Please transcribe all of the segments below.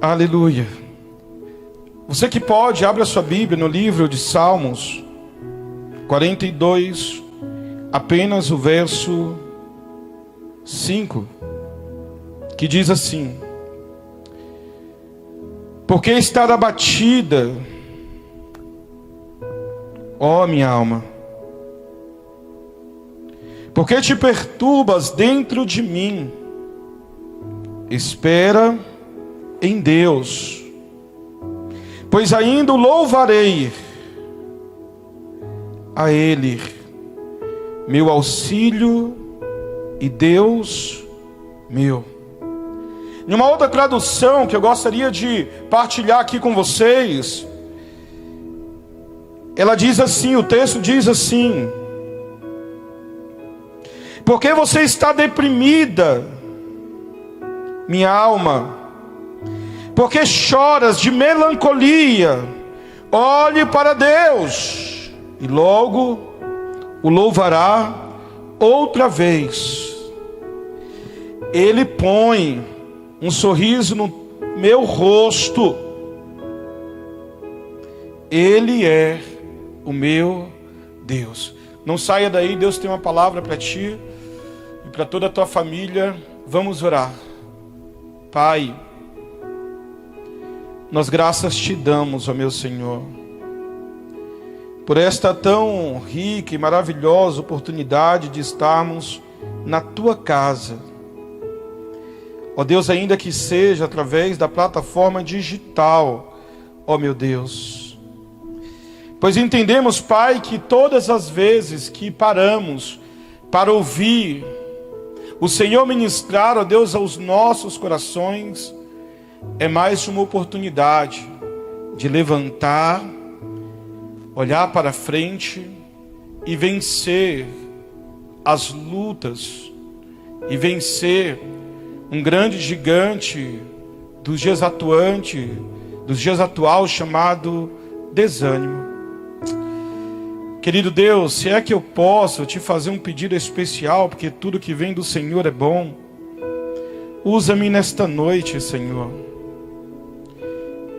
Aleluia. Você que pode, abra sua Bíblia no livro de Salmos 42, apenas o verso 5, que diz assim: porque estar abatida, ó minha alma, porque te perturbas dentro de mim, espera em Deus, pois ainda o louvarei a Ele, meu auxílio e Deus meu. Em uma outra tradução que eu gostaria de partilhar aqui com vocês, ela diz assim, o texto diz assim: porque você está deprimida, minha alma, porque choras de melancolia, olhe para Deus, e logo o louvará outra vez. Ele põe um sorriso no meu rosto, Ele é o meu Deus. Não saia daí, Deus tem uma palavra para ti e para toda a tua família. Vamos orar. Pai, nós graças te damos, ó meu Senhor, por esta tão rica e maravilhosa oportunidade de estarmos na tua casa. Ó Deus, ainda que seja através da plataforma digital, ó meu Deus, pois entendemos, Pai, que todas as vezes que paramos para ouvir o Senhor ministrar, ó Deus, aos nossos corações, é mais uma oportunidade de levantar, olhar para frente e vencer as lutas e vencer um grande gigante dos dias atual chamado desânimo. Querido Deus, se é que eu posso te fazer um pedido especial, porque tudo que vem do Senhor é bom, usa-me nesta noite, Senhor,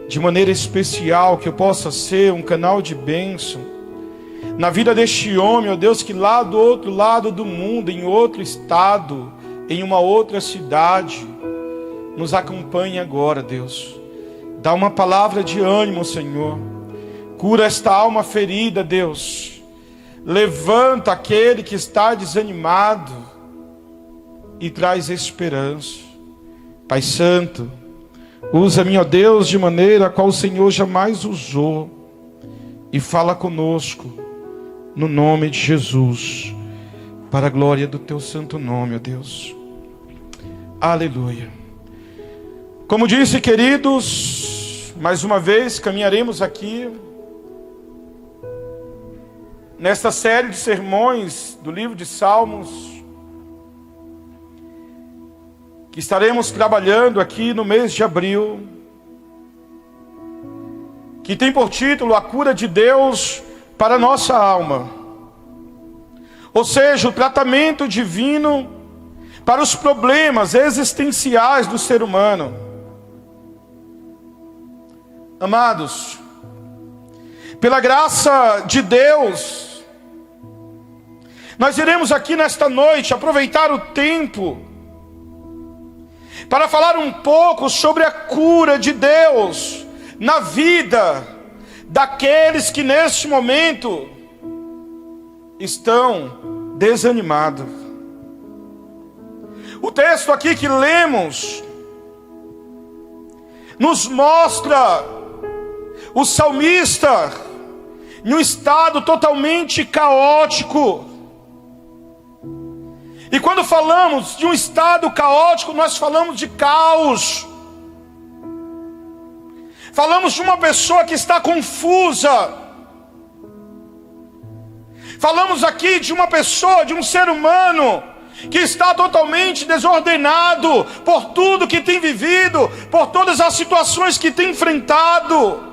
de maneira especial, que eu possa ser um canal de bênção na vida deste homem, ó Deus, que lá do outro lado do mundo, em outro estado, em uma outra cidade, nos acompanhe agora, Deus. Dá uma palavra de ânimo, Senhor. Cura esta alma ferida, Deus. Levanta aquele que está desanimado e traz esperança. Pai Santo, usa-me, ó Deus, de maneira a qual o Senhor jamais usou, e fala conosco, no nome de Jesus, para a glória do teu santo nome, ó Deus. Aleluia. Como disse, queridos, mais uma vez caminharemos aqui nesta série de sermões do livro de Salmos, que estaremos trabalhando aqui no mês de abril, que tem por título a cura de Deus para a nossa alma, ou seja, o tratamento divino para os problemas existenciais do ser humano. Amados, pela graça de Deus, nós iremos aqui nesta noite aproveitar o tempo para falar um pouco sobre a cura de Deus na vida daqueles que neste momento estão desanimados. O texto aqui que lemos nos mostra o salmista em um estado totalmente caótico. E quando falamos de um estado caótico, nós falamos de caos. Falamos de uma pessoa que está confusa. Falamos aqui de uma pessoa, de um ser humano que está totalmente desordenado por tudo que tem vivido, por todas as situações que tem enfrentado.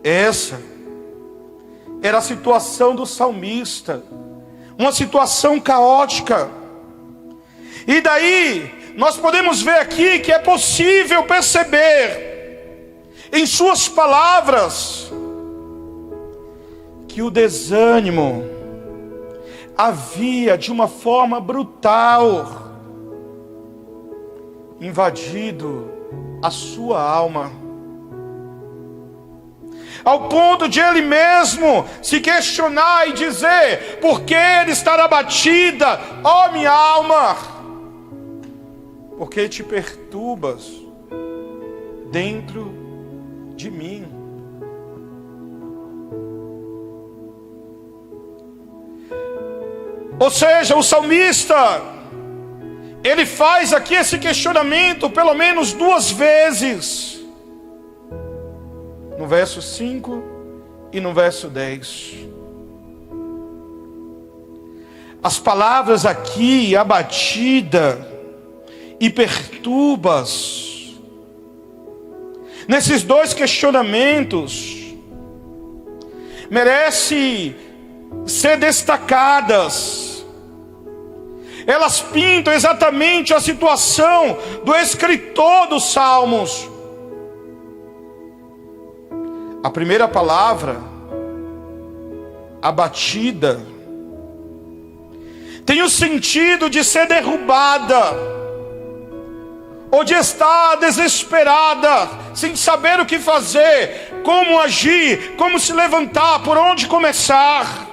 Essa era a situação do salmista, uma situação caótica. E daí nós podemos ver aqui que é possível perceber em suas palavras que o desânimo havia de uma forma brutal invadido a sua alma, ao ponto de ele mesmo se questionar e dizer: por que ele estará abatida, ó minha alma? Porque te perturbas dentro de mim. Ou seja, o salmista, ele faz aqui esse questionamento pelo menos 2 vezes, no verso 5 e no verso 10. As palavras aqui, abatida e perturbas, nesses 2 questionamentos, merece ser destacadas. Elas pintam exatamente a situação do escritor dos Salmos. A primeira palavra, abatida, tem o sentido de ser derrubada, ou de estar desesperada, sem saber o que fazer, como agir, como se levantar, por onde começar.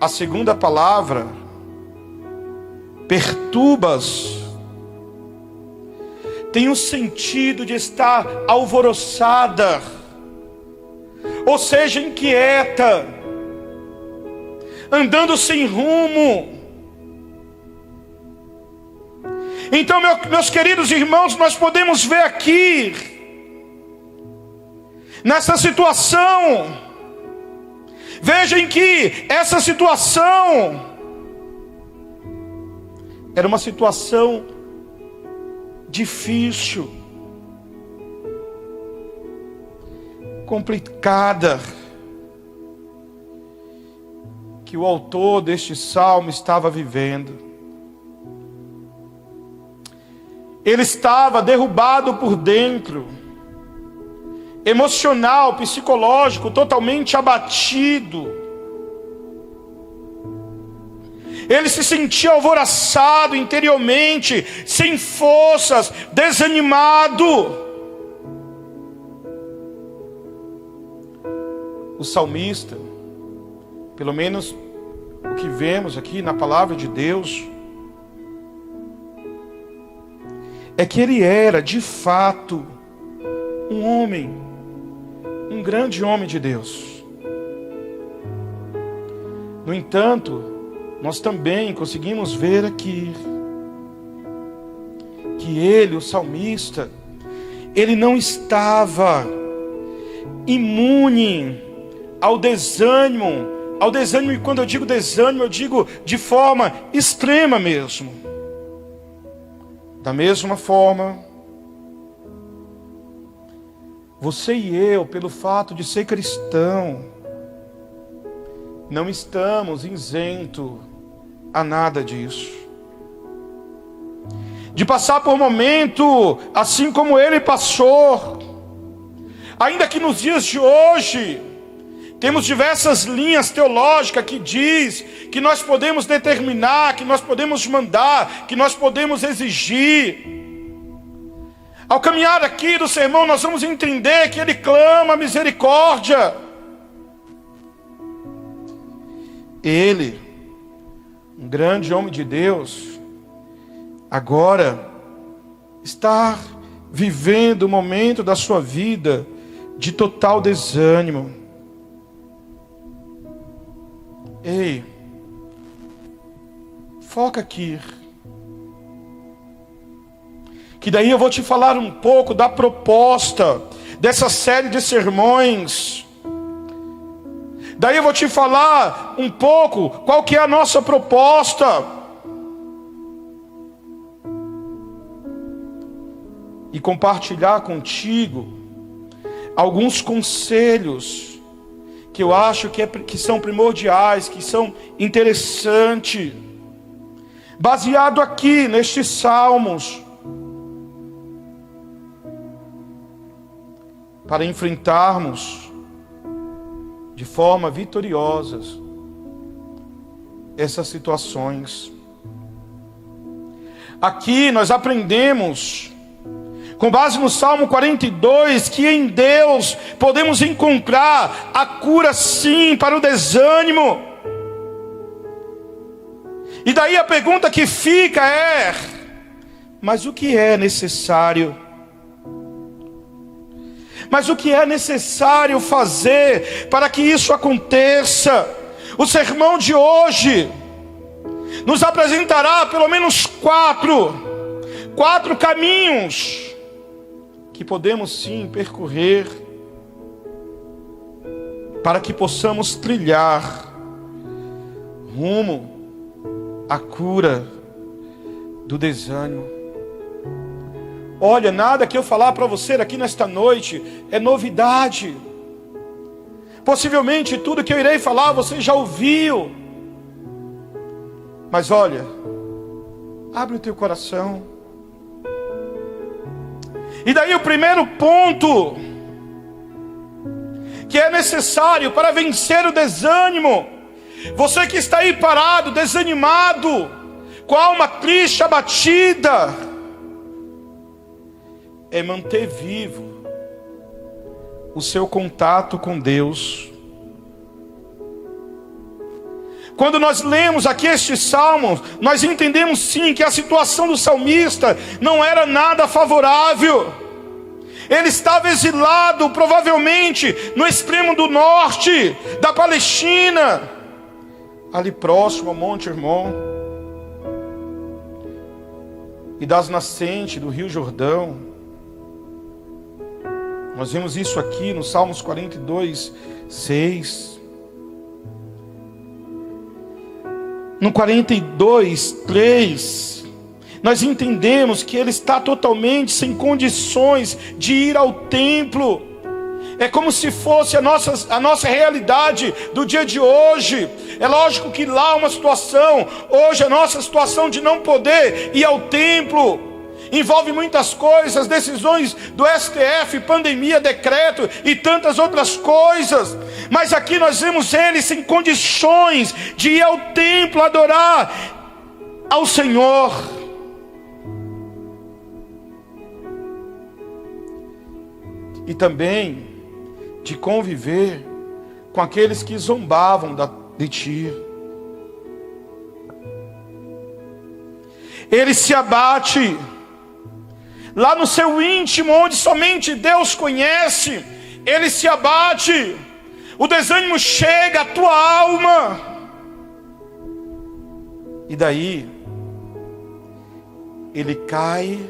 A segunda palavra, perturbas, tem o sentido de estar alvoroçada, ou seja, inquieta, andando sem rumo. Então, meus queridos irmãos, nós podemos ver aqui, nessa situação, vejam que essa situação era uma situação difícil, complicada, que o autor deste salmo estava vivendo. Ele estava derrubado por dentro, emocional, psicológico, totalmente abatido. Ele se sentia alvoroçado interiormente, sem forças, desanimado. O salmista, pelo menos o que vemos aqui na palavra de Deus, é que ele era de fato um homem, um grande homem de Deus. No entanto, nós também conseguimos ver aqui que ele, o salmista, ele não estava imune ao desânimo. Ao desânimo, e quando eu digo desânimo, eu digo de forma extrema mesmo. Da mesma forma, você e eu, pelo fato de ser cristão, não estamos isentos a nada disso. De passar por momento assim como ele passou. Ainda que nos dias de hoje temos diversas linhas teológicas que diz que nós podemos determinar, que nós podemos mandar, que nós podemos exigir. Ao caminhar aqui do sermão, nós vamos entender que ele clama misericórdia. Ele, um grande homem de Deus, agora está vivendo um momento da sua vida de total desânimo. Ei, foca aqui, que daí eu vou te falar um pouco da proposta dessa série de sermões. Daí eu vou te falar um pouco qual que é a nossa proposta. E compartilhar contigo alguns conselhos que eu acho que são primordiais, que são interessantes. baseado aqui nestes salmos, para enfrentarmos de forma vitoriosa essas situações. Aqui nós aprendemos, com base no Salmo 42, que em Deus podemos encontrar a cura sim para o desânimo. E daí a pergunta que fica é: mas o que é necessário? Mas o que é necessário fazer para que isso aconteça? O sermão de hoje nos apresentará pelo menos quatro caminhos que podemos sim percorrer para que possamos trilhar rumo à cura do desânimo. Olha, nada que eu falar para você aqui nesta noite é novidade. Possivelmente tudo que eu irei falar você já ouviu. Mas olha, abre o teu coração. E daí o primeiro ponto que é necessário para vencer o desânimo. Você que está aí parado, desanimado, com a alma triste, abatida, é manter vivo o seu contato com Deus. Quando nós lemos aqui este salmo, nós entendemos sim que a situação do salmista não era nada favorável. Ele estava exilado, provavelmente no extremo do norte da Palestina, ali próximo ao Monte Hermon e das nascentes do Rio Jordão. Nós vemos isso aqui no Salmos 42, 6. No 42, 3, nós entendemos que ele está totalmente sem condições de ir ao templo. É como se fosse a nossa realidade do dia de hoje. É lógico que lá uma situação, hoje a nossa situação de não poder ir ao templo envolve muitas coisas, decisões do STF, pandemia, decreto e tantas outras coisas. Mas aqui nós vemos ele sem condições de ir ao templo adorar ao Senhor. E também de conviver com aqueles que zombavam de ti. Ele se abate lá no seu íntimo, onde somente Deus conhece. Ele se abate, o desânimo chega à tua alma, e daí ele cai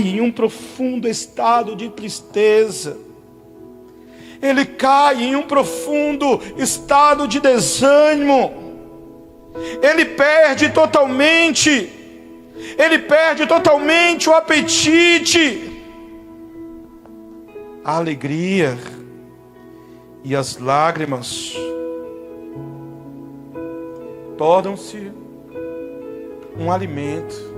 em um profundo estado de tristeza, ele cai em um profundo estado de desânimo, ele perde totalmente o apetite, a alegria e as lágrimas tornam-se um alimento.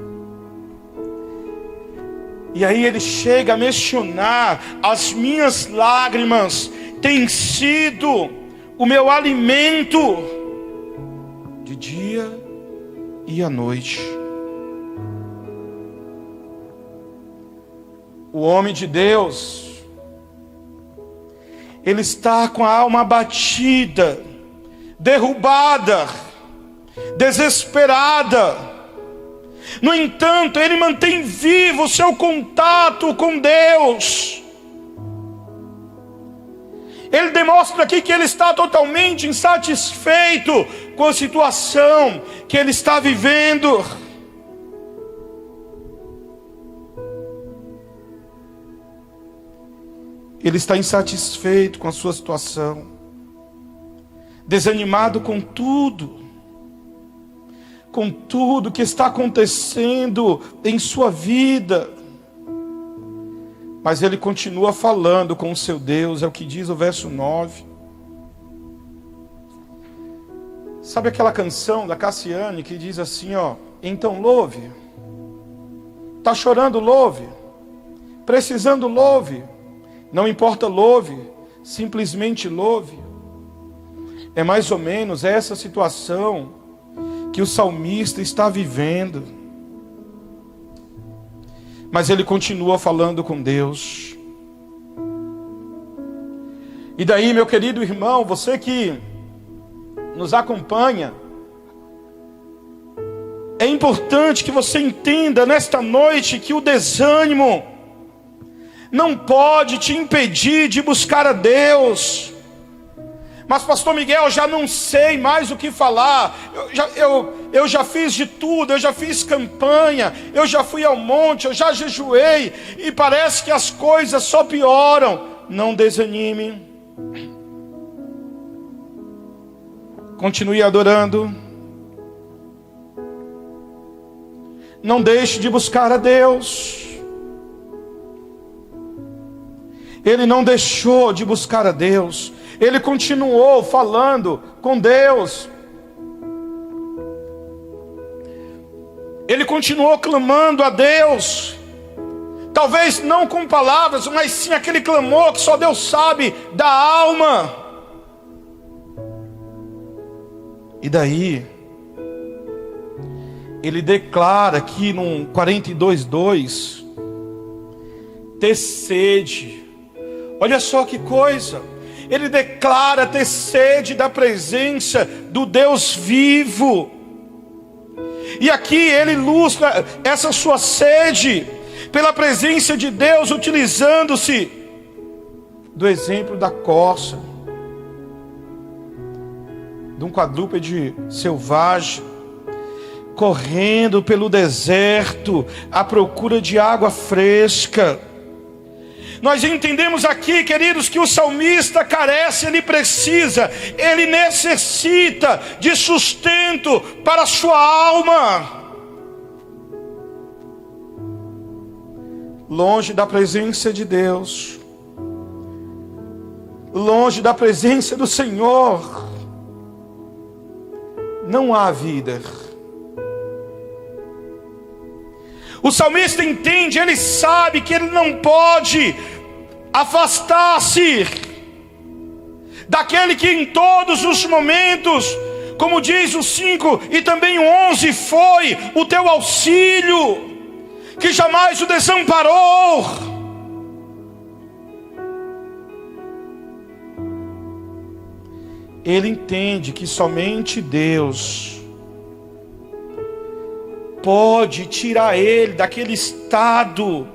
E aí ele chega a mencionar: as minhas lágrimas têm sido o meu alimento de dia e à noite. O homem de Deus, ele está com a alma abatida, derrubada, desesperada. No entanto, ele mantém vivo o seu contato com Deus. Ele demonstra aqui que ele está totalmente insatisfeito com a situação que ele está vivendo. Ele está insatisfeito com a sua situação, desanimado com tudo que está acontecendo em sua vida. Mas ele continua falando com o seu Deus, é o que diz o verso 9. Sabe aquela canção da Cassiane que diz assim, ó: então louve. Tá chorando, louve. Precisando, louve. Não importa, louve. Simplesmente louve. É mais ou menos essa situação que o salmista está vivendo. Mas ele continua falando com Deus. E daí, meu querido irmão, você que nos acompanha, é importante que você entenda nesta noite que o desânimo não pode te impedir de buscar a Deus. Mas pastor Miguel, eu já não sei mais o que falar, eu já fiz de tudo, eu já fiz campanha, eu já fui ao monte, eu já jejuei, e parece que as coisas só pioram. Não desanime. Continue adorando. Não deixe de buscar a Deus. Ele não deixou de buscar a Deus. Ele continuou falando com Deus. Ele continuou clamando a Deus. Talvez não com palavras, mas sim aquele clamor que só Deus sabe, da alma. E daí, ele declara aqui no 42:2, ter sede. Olha só que coisa. Ele declara ter sede da presença do Deus vivo. E aqui ele ilustra essa sua sede pela presença de Deus, utilizando-se do exemplo da corça, de um quadrúpede selvagem, correndo pelo deserto à procura de água fresca. Nós entendemos aqui, queridos, que o salmista carece, ele precisa, ele necessita de sustento para a sua alma. Longe da presença de Deus, longe da presença do Senhor, não há vida. O salmista entende, ele sabe que ele não pode afastar-se daquele que em todos os momentos, como diz o 5 e também o 11, foi o teu auxílio, que jamais o desamparou. Ele entende que somente Deus pode tirar ele daquele estado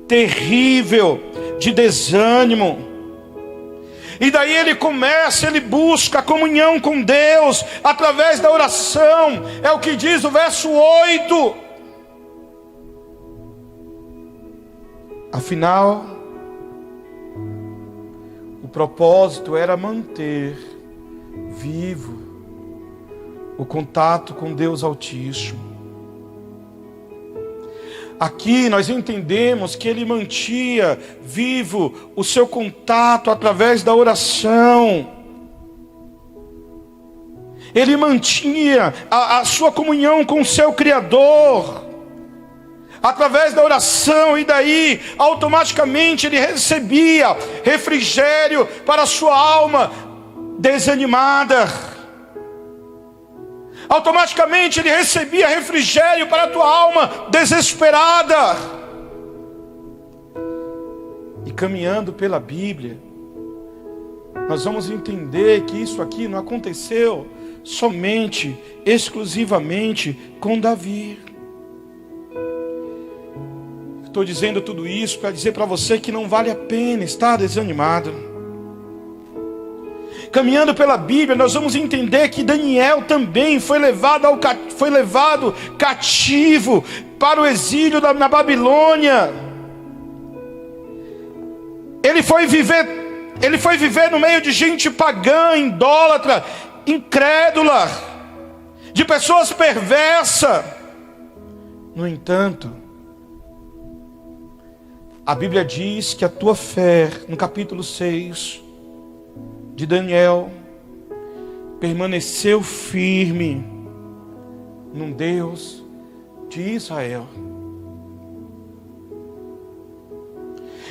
terrível de desânimo. E daí ele busca a comunhão com Deus através da oração. É o que diz o verso 8. Afinal, o propósito era manter vivo o contato com Deus Altíssimo. Aqui nós entendemos que ele mantinha vivo o seu contato através da oração. Ele mantinha a sua comunhão com o seu Criador através da oração, e daí automaticamente ele recebia refrigério para a sua alma desanimada. Automaticamente ele recebia refrigério para a tua alma desesperada. E caminhando pela Bíblia, nós vamos entender que isso aqui não aconteceu somente, exclusivamente com Davi. Estou dizendo tudo isso para dizer para você que não vale a pena estar desanimado. Caminhando pela Bíblia, nós vamos entender que Daniel também foi levado cativo para o exílio na Babilônia. Ele foi viver no meio de gente pagã, idólatra, incrédula, de pessoas perversas. No entanto, a Bíblia diz que a tua fé, no capítulo 6 de Daniel, permaneceu firme no Deus de Israel.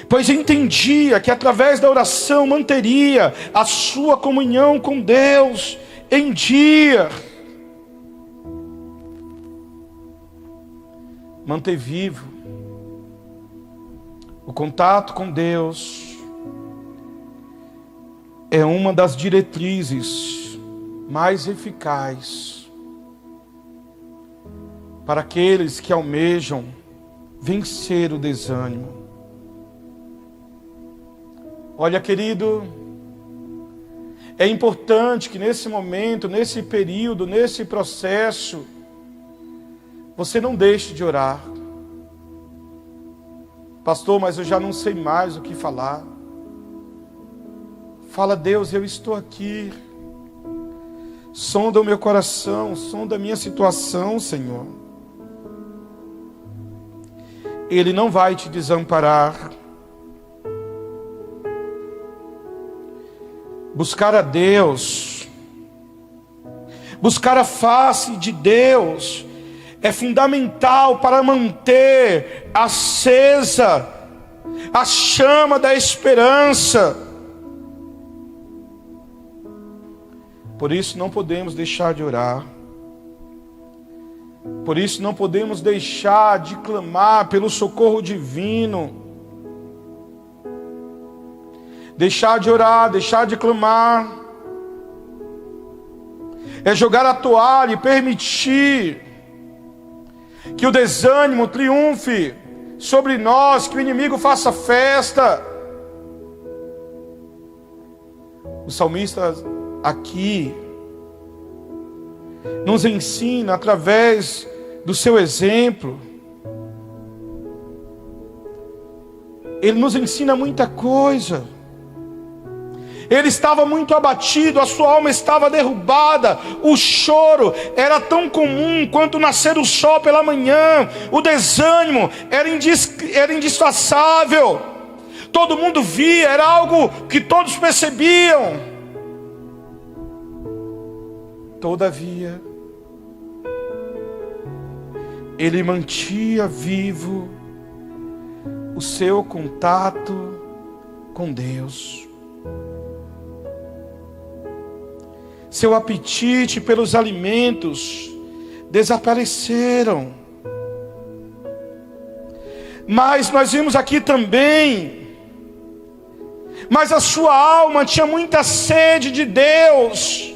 Pois entendia que através da oração manteria a sua comunhão com Deus em dia. Manter vivo o contato com Deus é uma das diretrizes mais eficazes para aqueles que almejam vencer o desânimo. Olha, querido, é importante que nesse momento, nesse período, nesse processo, você não deixe de orar. Pastor, mas eu já não sei mais o que falar. Fala: Deus, eu estou aqui. Sonda o meu coração, sonda a minha situação, Senhor. Ele não vai te desamparar. Buscar a Deus, buscar a face de Deus, é fundamental para manter acesa a chama da esperança. Por isso não podemos deixar de orar. Por isso não podemos deixar de clamar pelo socorro divino. Deixar de orar, deixar de clamar, é jogar a toalha e permitir que o desânimo triunfe sobre nós, que o inimigo faça festa. O salmista aqui nos ensina através do seu exemplo. Ele nos ensina muita coisa. Ele estava muito abatido, a sua alma estava derrubada, o choro era tão comum quanto nascer o sol pela manhã, o desânimo era indisfarçável, todo mundo via, era algo que todos percebiam. Todavia, ele mantinha vivo o seu contato com Deus. Seu apetite pelos alimentos desapareceram. Mas nós vimos aqui também, mas a sua alma tinha muita sede de Deus.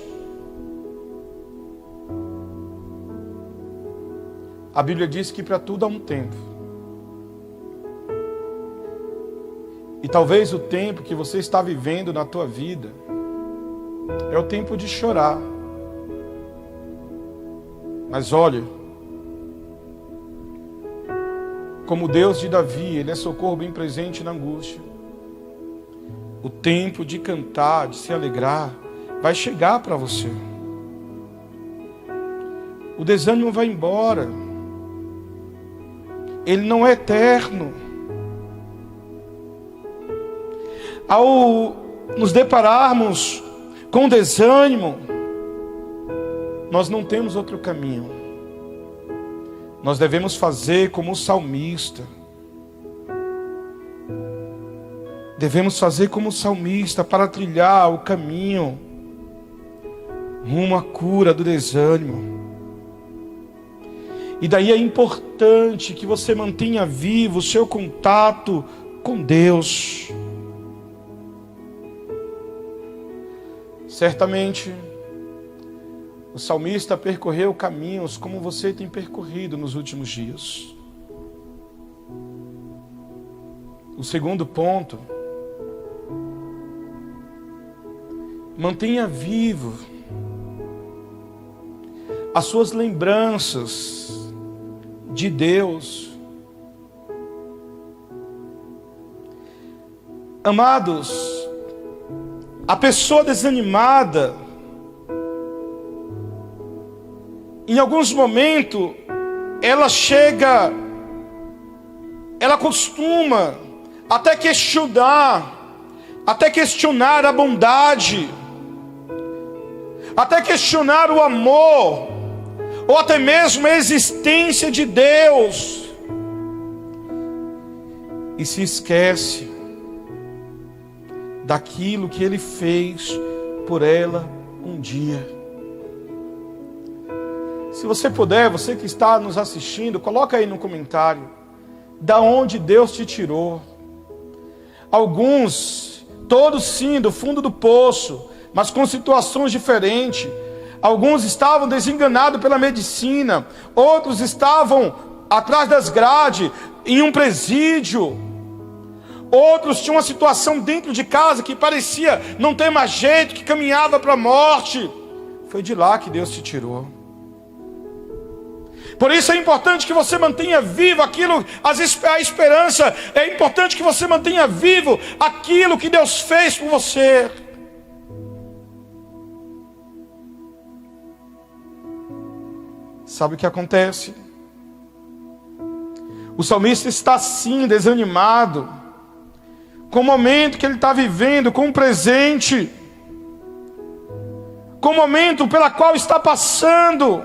A Bíblia diz que para tudo há um tempo. E talvez o tempo que você está vivendo na tua vida é o tempo de chorar. Mas olha, como Deus de Davi, Ele é socorro bem presente na angústia. O tempo de cantar, de se alegrar, vai chegar para você. O desânimo vai embora. Ele não é eterno. Ao nos depararmos com desânimo, nós não temos outro caminho. Nós devemos fazer como o salmista. Devemos fazer como o salmista para trilhar o caminho rumo à cura do desânimo. E daí é importante que você mantenha vivo o seu contato com Deus. Certamente, o salmista percorreu caminhos como você tem percorrido nos últimos dias. O segundo ponto: mantenha vivo as suas lembranças de Deus. Amados, a pessoa desanimada, em alguns momentos, ela costuma até questionar a bondade, até questionar o amor, ou até mesmo a existência de Deus, e se esquece daquilo que Ele fez por ela um dia. Se você puder, você que está nos assistindo, coloca aí no comentário, da onde Deus te tirou. Alguns, todos sim, do fundo do poço, mas com situações diferentes. Alguns estavam desenganados pela medicina, outros estavam atrás das grades, em um presídio. Outros tinham uma situação dentro de casa que parecia não ter mais jeito, que caminhava para a morte. Foi de lá que Deus te tirou. Por isso é importante que você mantenha vivo aquilo, a esperança. É importante que você mantenha vivo aquilo que Deus fez por você. Sabe o que acontece? O salmista está assim, desanimado, com o momento que ele está vivendo, com o presente, com o momento pela qual está passando.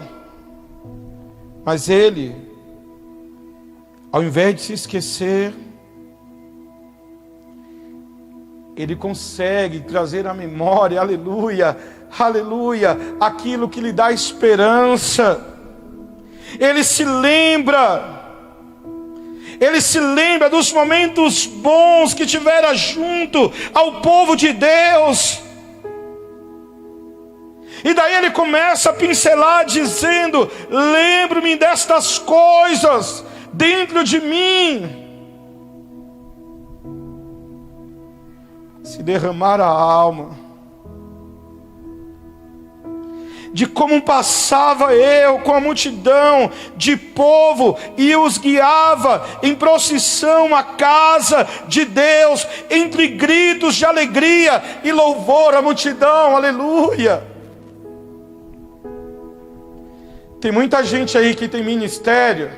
Mas ele, ao invés de se esquecer, ele consegue trazer à memória, aleluia, aleluia, aquilo que lhe dá esperança. Ele se lembra dos momentos bons que tivera junto ao povo de Deus. E daí ele começa a pincelar dizendo: lembro-me destas coisas dentro de mim. Se derramar a alma de como passava eu com a multidão de povo e os guiava em procissão à casa de Deus, entre gritos de alegria e louvor à multidão, aleluia. Tem muita gente aí que tem ministério,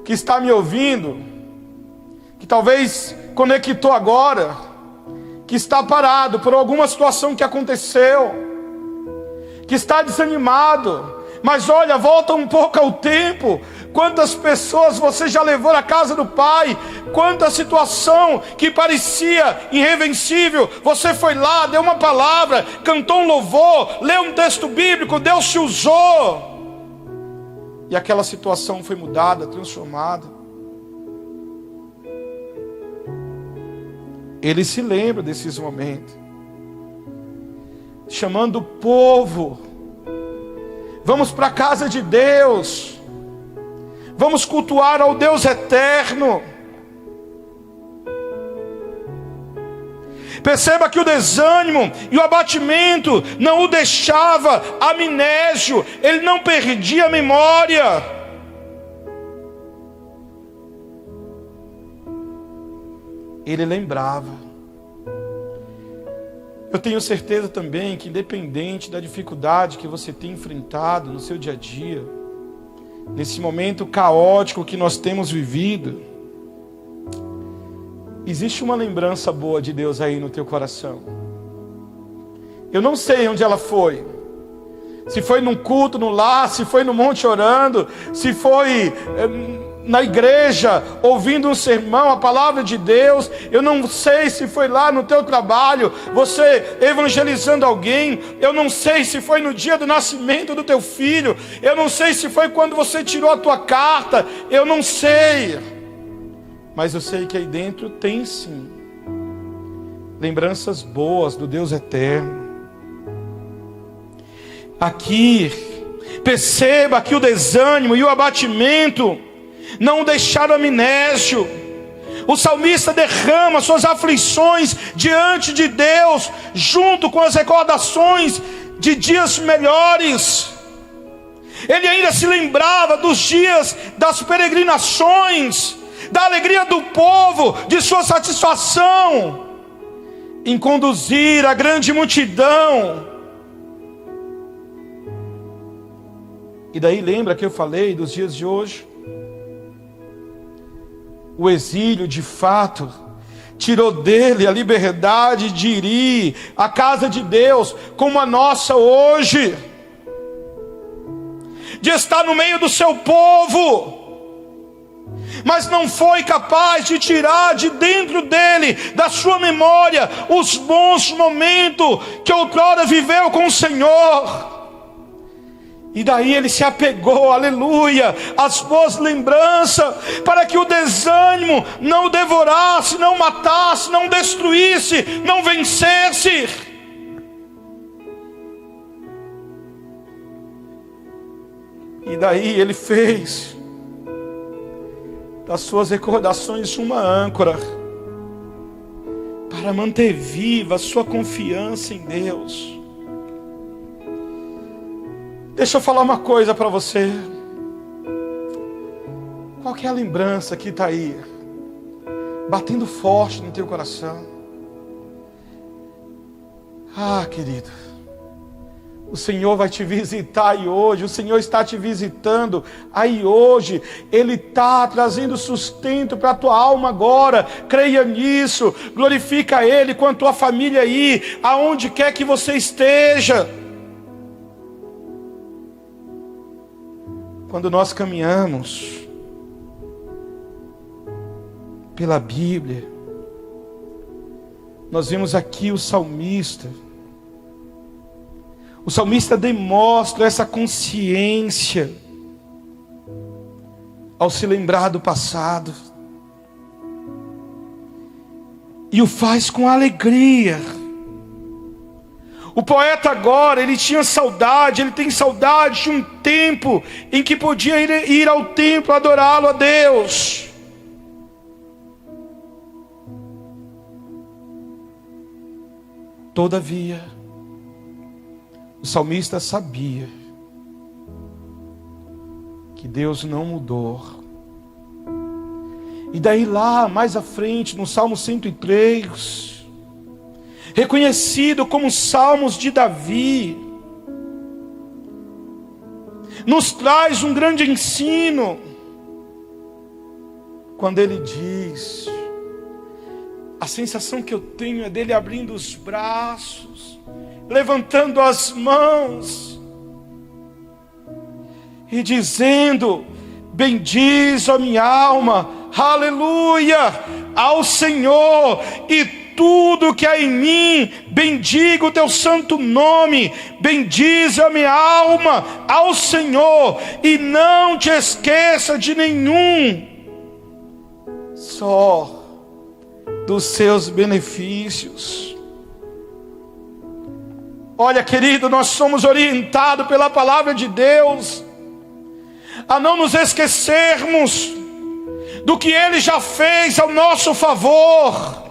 que está me ouvindo, que talvez conectou agora, que está parado por alguma situação que aconteceu, que está desanimado. Mas olha, volta um pouco ao tempo. Quantas pessoas você já levou à casa do Pai? Quanta situação que parecia irrevencível, você foi lá, deu uma palavra, cantou um louvor, leu um texto bíblico, Deus te usou, e aquela situação foi mudada, transformada. Ele se lembra desses momentos, chamando o povo: vamos para a casa de Deus, vamos cultuar ao Deus eterno. Perceba que o desânimo e o abatimento não o deixava amnésio, ele não perdia a memória. Ele lembrava. Eu tenho certeza também que, independente da dificuldade que você tem enfrentado no seu dia a dia, nesse momento caótico que nós temos vivido, existe uma lembrança boa de Deus aí no teu coração. Eu não sei onde ela foi. Se foi num culto no lar, se foi no monte orando, se foi na igreja ouvindo um sermão, a palavra de Deus. Eu não sei se foi lá no teu trabalho, você evangelizando alguém. Eu não sei se foi no dia do nascimento do teu filho. Eu não sei se foi quando você tirou a tua carta. Eu não sei. Mas eu sei que aí dentro tem sim lembranças boas do Deus eterno. Aqui, perceba que o desânimo e o abatimento não deixaram amnésio. O salmista derrama suas aflições diante de Deus, junto com as recordações de dias melhores. Ele ainda se lembrava dos dias das peregrinações, da alegria do povo, de sua satisfação em conduzir a grande multidão. E daí lembra que eu falei dos dias de hoje? O exílio, de fato, tirou dele a liberdade de ir à casa de Deus, como a nossa hoje, de estar no meio do seu povo, mas não foi capaz de tirar de dentro dele, da sua memória, os bons momentos que outrora viveu com o Senhor. E daí ele se apegou, aleluia, às boas lembranças, para que o desânimo não o devorasse, não matasse, não destruísse, não vencesse. E daí ele fez das suas recordações uma âncora, para manter viva a sua confiança em Deus. Deixa eu falar uma coisa para você. Qual que é a lembrança que está aí, batendo forte no teu coração? Ah, querido, o Senhor vai te visitar aí hoje. O Senhor está te visitando aí hoje. Ele está trazendo sustento para a tua alma agora. Creia nisso. Glorifica Ele com a tua família aí, aonde quer que você esteja. Quando nós caminhamos pela Bíblia, nós vemos aqui o salmista. O salmista demonstra essa consciência ao se lembrar do passado, e o faz com alegria. O poeta agora, ele tinha saudade, ele tem saudade de um tempo em que podia ir ao templo adorá-lo a Deus. Todavia, o salmista sabia que Deus não mudou. E daí lá, mais à frente, no Salmo 103, reconhecido como Salmos de Davi, nos traz um grande ensino, quando ele diz: a sensação que eu tenho é dele abrindo os braços, levantando as mãos e dizendo: bendiz a minha alma, aleluia, ao Senhor, e tudo que há em mim, bendiga o teu santo nome. Bendize a minha alma ao Senhor, e não te esqueça de nenhum só dos seus benefícios. Olha, querido, nós somos orientados pela palavra de Deus a não nos esquecermos do que Ele já fez ao nosso favor.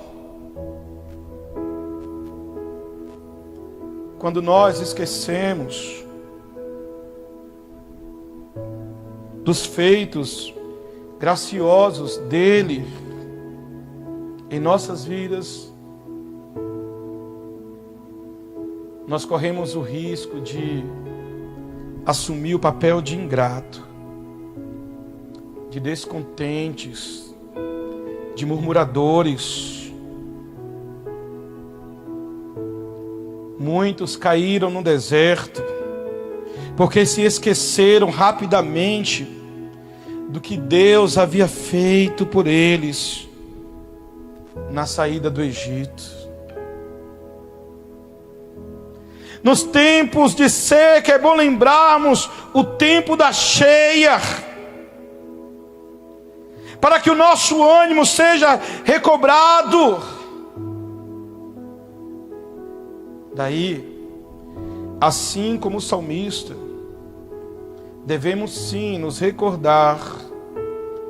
Quando nós esquecemos dos feitos graciosos dele em nossas vidas, nós corremos o risco de assumir o papel de ingrato, de descontentes, de murmuradores. Muitos caíram no deserto, porque se esqueceram rapidamente do que Deus havia feito por eles na saída do Egito. Nos tempos de seca é bom lembrarmos o tempo da cheia, para que o nosso ânimo seja recobrado. Daí, assim como o salmista, devemos sim nos recordar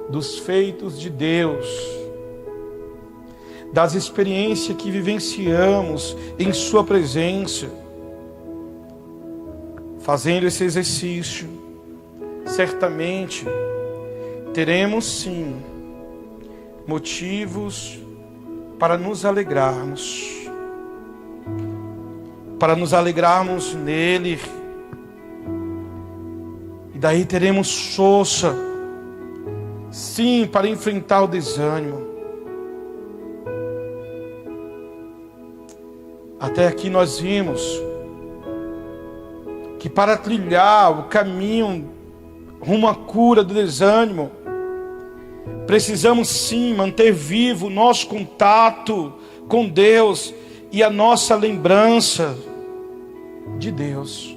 dos feitos de Deus, das experiências que vivenciamos em sua presença. Fazendo esse exercício, certamente teremos sim motivos para nos alegrarmos. Para nos alegrarmos nele. E daí teremos força, sim, para enfrentar o desânimo. Até aqui nós vimos que para trilhar o caminho rumo à cura do desânimo, precisamos sim manter vivo o nosso contato com Deus e a nossa lembrança de Deus.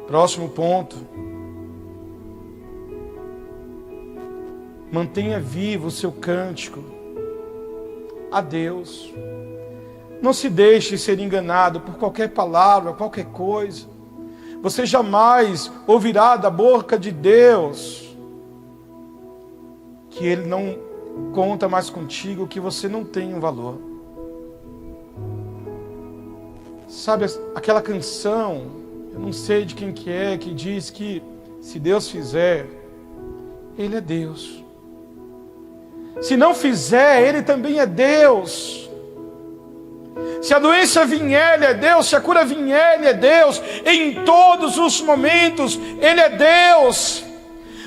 Próximo ponto. Mantenha vivo o seu cântico a Deus. Não se deixe ser enganado por qualquer palavra, qualquer coisa. Você jamais ouvirá da boca de Deus que Ele não conta mais contigo, que você não tem um valor. Sabe aquela canção, eu não sei de quem que é, que diz que se Deus fizer, Ele é Deus. Se não fizer, Ele também é Deus. Se a doença vier, Ele é Deus. Se a cura vier, Ele é Deus. Em todos os momentos, Ele é Deus.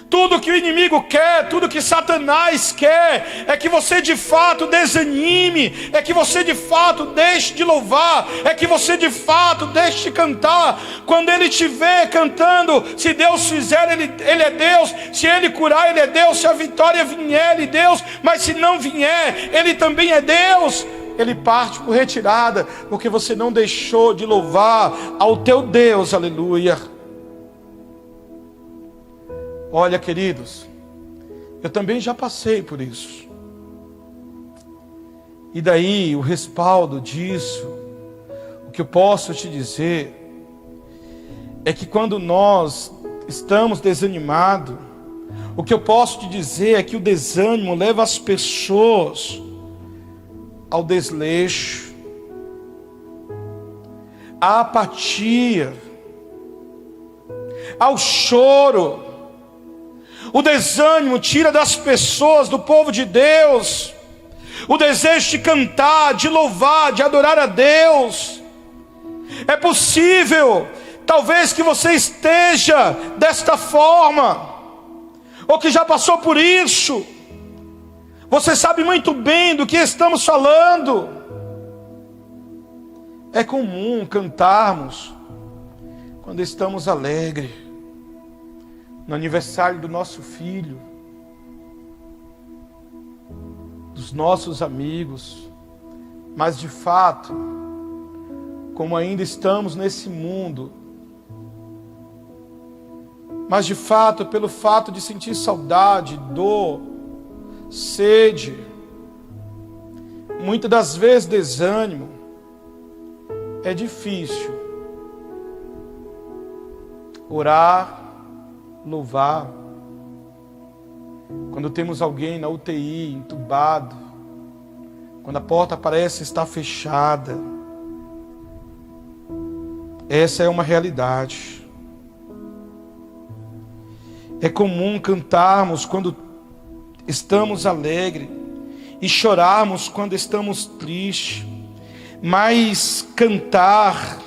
Tudo que o inimigo quer, tudo que Satanás quer, é que você de fato desanime, é que você de fato deixe de louvar, é que você de fato deixe de cantar. Quando ele te vê cantando, se Deus fizer, ele é Deus. Se Ele curar, Ele é Deus. Se a vitória vier, Ele é Deus. Mas se não vier, Ele também é Deus. Ele parte por retirada, porque você não deixou de louvar ao teu Deus, aleluia. Olha, queridos, eu também já passei por isso. E daí, o respaldo disso, o que eu posso te dizer, é que quando nós estamos desanimados, o que eu posso te dizer é que o desânimo leva as pessoas ao desleixo, à apatia, ao choro. O desânimo tira das pessoas, do povo de Deus, o desejo de cantar, de louvar, de adorar a Deus. É possível, talvez, que você esteja desta forma, ou que já passou por isso. Você sabe muito bem do que estamos falando. É comum cantarmos quando estamos alegres, no aniversário do nosso filho, dos nossos amigos, mas de fato, como ainda estamos nesse mundo, mas de fato, pelo fato de sentir saudade, dor, sede, muitas das vezes desânimo, é difícil orar, louvar, quando temos alguém na UTI, entubado, quando a porta parece estar fechada. Essa é uma realidade. É comum cantarmos quando estamos alegres e chorarmos quando estamos tristes, mas cantar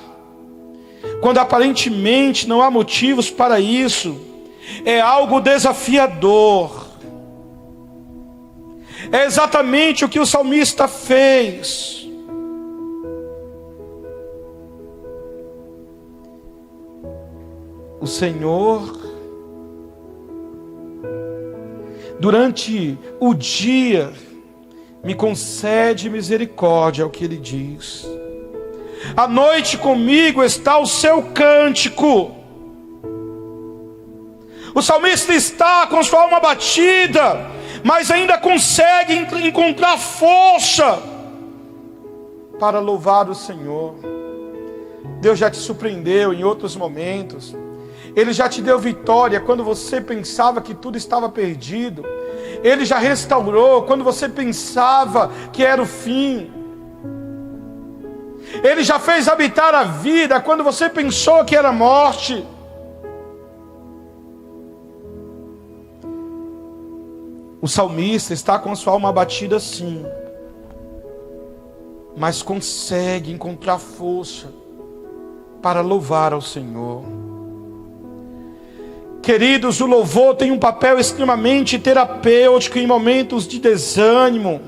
quando aparentemente não há motivos para isso é algo desafiador. É exatamente o que o salmista fez. O Senhor, durante o dia, me concede misericórdia, é o que ele diz. À noite comigo está o seu cântico. O salmista está com sua alma abatida, mas ainda consegue encontrar força para louvar o Senhor. Deus já te surpreendeu em outros momentos. Ele já te deu vitória quando você pensava que tudo estava perdido. Ele já restaurou quando você pensava que era o fim. Ele já fez habitar a vida quando você pensou que era morte. O salmista está com a sua alma abatida sim, mas consegue encontrar força para louvar ao Senhor. Queridos, o louvor tem um papel extremamente terapêutico em momentos de desânimo.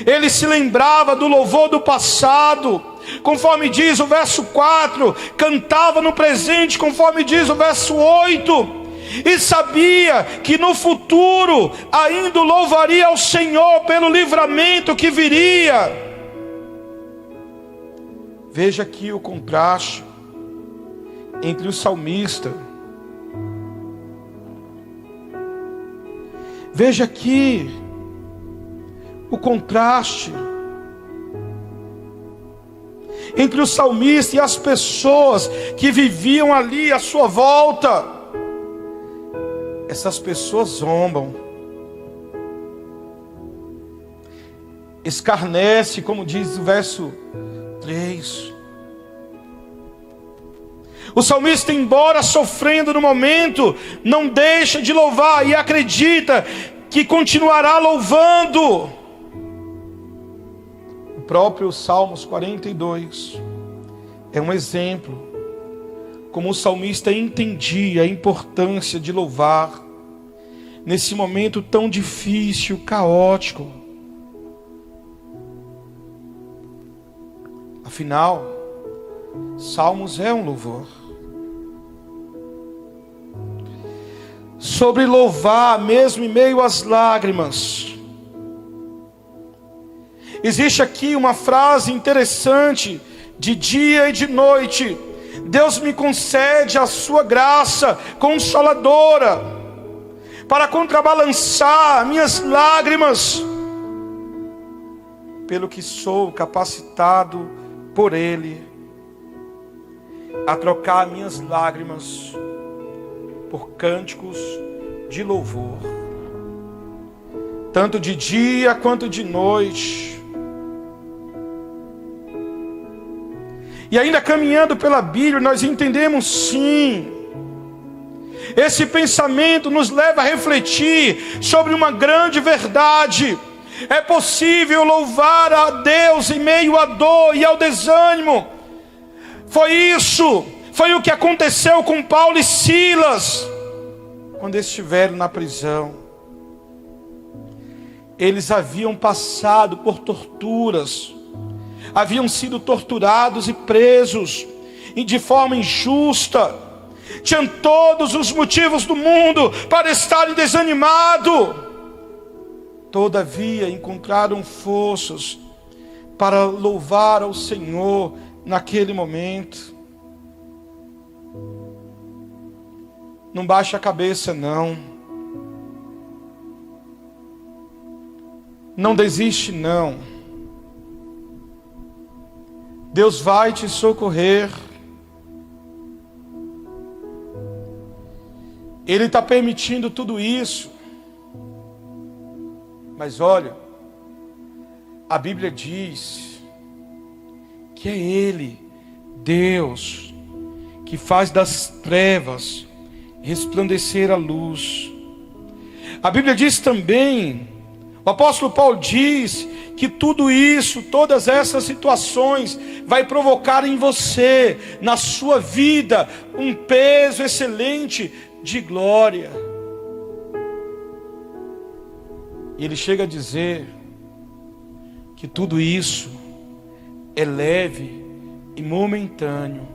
ele se lembrava do louvor do passado, conforme diz o verso 4, cantava no presente, conforme diz o verso 8, e sabia que no futuro ainda louvaria ao Senhor pelo livramento que viria. Veja aqui o contraste entre o salmista. Veja aqui o contraste entre o salmista e as pessoas que viviam ali à sua volta. Essas pessoas zombam, escarnece, como diz o verso 3. O salmista, embora sofrendo no momento, não deixa de louvar e acredita que continuará louvando. O próprio Salmos 42 é um exemplo como o salmista entendia a importância de louvar nesse momento tão difícil, caótico. Afinal, Salmos é um louvor. Sobre louvar, mesmo em meio às lágrimas. Existe aqui uma frase interessante: de dia e de noite, Deus me concede a sua graça consoladora, para contrabalançar minhas lágrimas, pelo que sou capacitado por Ele, a trocar minhas lágrimas por cânticos de louvor, tanto de dia quanto de noite. E ainda caminhando pela Bíblia, nós entendemos sim, esse pensamento nos leva a refletir sobre uma grande verdade: é possível louvar a Deus em meio à dor e ao desânimo. Foi o que aconteceu com Paulo e Silas, quando estiveram na prisão. Eles haviam passado por torturas, haviam sido torturados e presos, e de forma injusta, tinham todos os motivos do mundo para estarem desanimados. Todavia encontraram forças para louvar ao Senhor naquele momento. Não baixe a cabeça, não. Não desiste, não. Deus vai te socorrer. Ele está permitindo tudo isso. Mas olha, a Bíblia diz que é Ele, Deus, que faz das trevas resplandecer a luz. A Bíblia diz também, o apóstolo Paulo diz que tudo isso, todas essas situações, vai provocar em você, na sua vida, um peso excelente de glória. E ele chega a dizer que tudo isso é leve e momentâneo,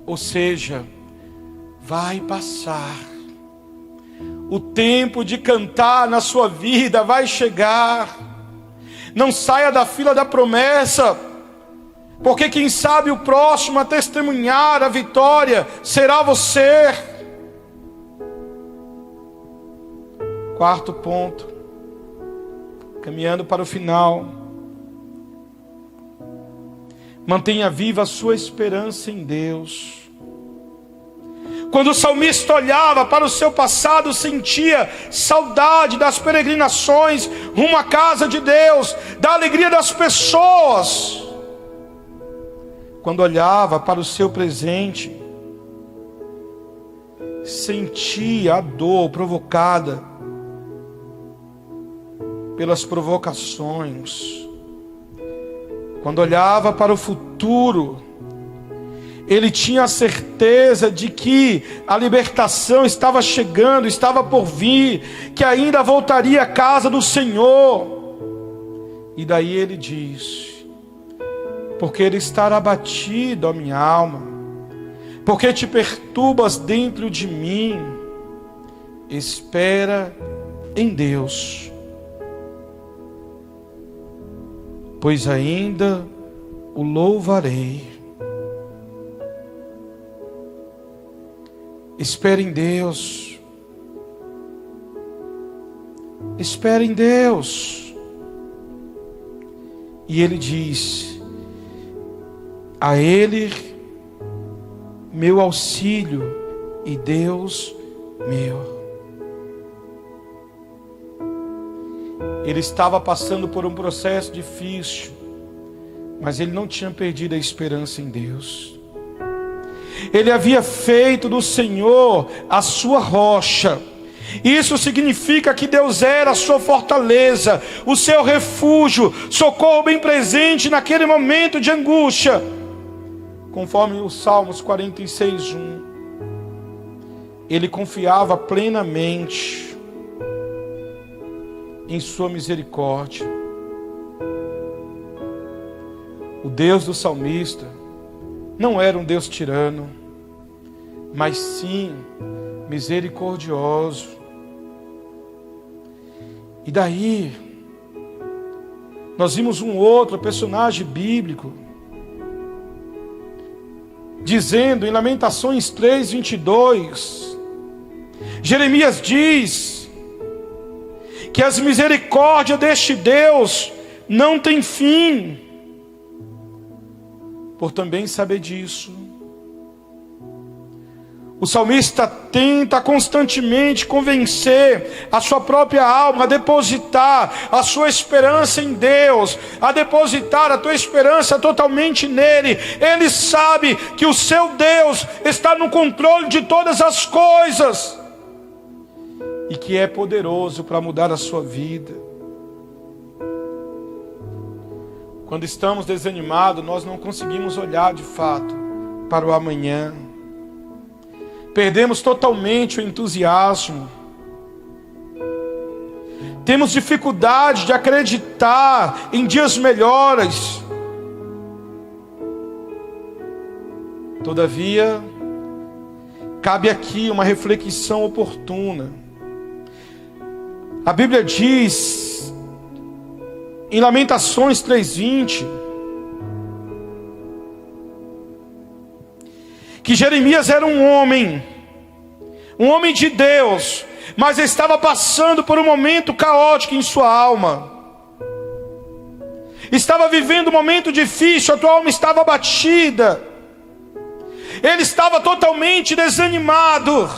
ou seja, vai passar. O tempo de cantar na sua vida vai chegar. Não saia da fila da promessa, porque quem sabe o próximo a testemunhar a vitória será você. Quarto ponto, caminhando para o final: mantenha viva a sua esperança em Deus. Quando o salmista olhava para o seu passado, sentia saudade das peregrinações rumo à casa de Deus, da alegria das pessoas. Quando olhava para o seu presente, sentia a dor provocada pelas provocações. Quando olhava para o futuro, ele tinha a certeza de que a libertação estava chegando, estava por vir, que ainda voltaria à casa do Senhor. E daí ele diz: porque ele estará abatido, ó minha alma, porque te perturbas dentro de mim, espera em Deus, pois ainda o louvarei. Espera em Deus. Espera em Deus. E ele diz: a Ele meu auxílio e Deus meu. Ele estava passando por um processo difícil, mas ele não tinha perdido a esperança em Deus. Ele havia feito do Senhor a sua rocha. Isso significa que Deus era a sua fortaleza, o seu refúgio, socorro bem presente naquele momento de angústia. Conforme os Salmos 46:1, ele confiava plenamente em sua misericórdia. O Deus do salmista não era um Deus tirano, mas sim misericordioso. E daí nós vimos um outro personagem bíblico dizendo em Lamentações 3:22, Jeremias diz que as misericórdias deste Deus não têm fim. Por também saber disso, o salmista tenta constantemente convencer a sua própria alma a depositar a sua esperança em Deus, a depositar a tua esperança totalmente nele. Ele sabe que o seu Deus está no controle de todas as coisas e que é poderoso para mudar a sua vida. Quando estamos desanimados, nós não conseguimos olhar de fato para o amanhã. Perdemos totalmente o entusiasmo. Temos dificuldade de acreditar em dias melhores. Todavia, cabe aqui uma reflexão oportuna. A Bíblia diz, em Lamentações 3:20, que Jeremias era um homem de Deus, mas estava passando por um momento caótico em sua alma. Estava vivendo um momento difícil, a tua alma estava abatida. Ele estava totalmente desanimado.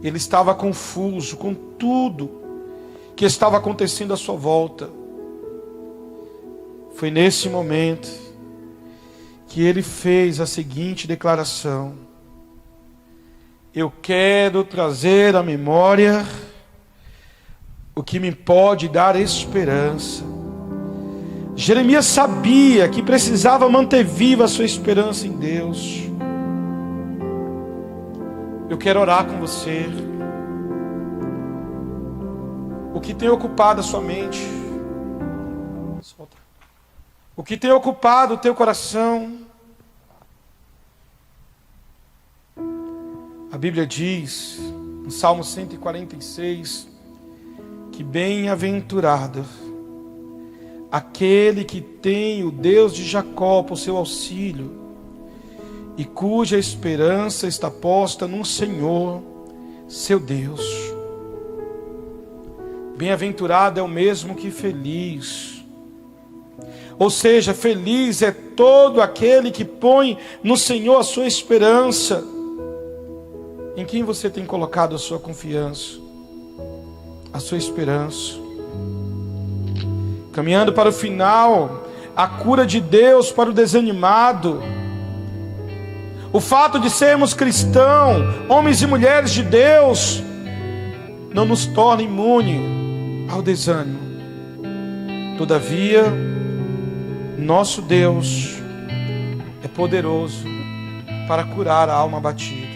Ele estava confuso com tudo que estava acontecendo à sua volta. Foi nesse momento que ele fez a seguinte declaração: eu quero trazer à memória o que me pode dar esperança. Jeremias sabia que precisava manter viva a sua esperança em Deus. Eu quero orar com você. O que tem ocupado a sua mente? O que tem ocupado o teu coração? A Bíblia diz, no Salmo 146, que bem-aventurado aquele que tem o Deus de Jacó por seu auxílio e cuja esperança está posta no Senhor, seu Deus. Bem-aventurado é o mesmo que feliz. Ou seja, feliz é todo aquele que põe no Senhor a sua esperança. Em quem você tem colocado a sua confiança, a sua esperança? Caminhando para o final, a cura de Deus para o desanimado. O fato de sermos cristãos, homens e mulheres de Deus, não nos torna imune ao desânimo. Todavia, nosso Deus é poderoso para curar a alma abatida.